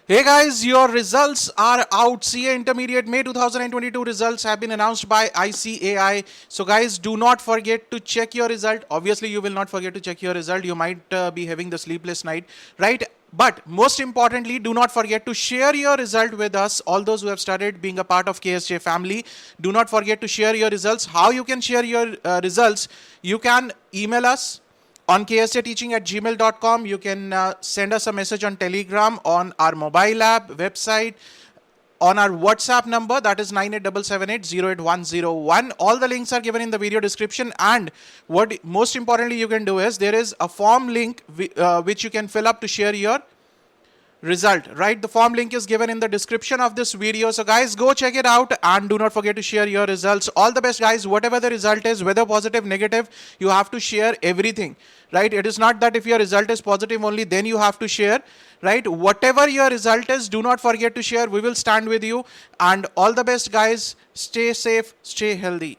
Hey guys, your results are out. CA Intermediate May 2022 results have been announced by ICAI. So guys, do not forget to check your result. Obviously, you will not forget to check your result. You might be having the sleepless night, right? But most importantly, do not forget to share your result with us. All those who have started being a part of KSJ family, do not forget to share your results. How you can share your results? You can email us on ksjteaching@gmail.com. You can send us a message on Telegram, on our mobile app, website, on our WhatsApp number, that is 9877808101. All the links are given in the video description. And what most importantly you can do is, there is a form link which you can fill up to share your result, right? The form link is given in the description of this video. So guys, go check it out and do not forget to share your results. All the best guys. Whatever the result is, whether positive, negative, you have to share everything, right? It is not that if your result is positive only then you have to share, right? Whatever your result is, do not forget to share. We will stand with you. And all the best guys. Stay safe, stay healthy.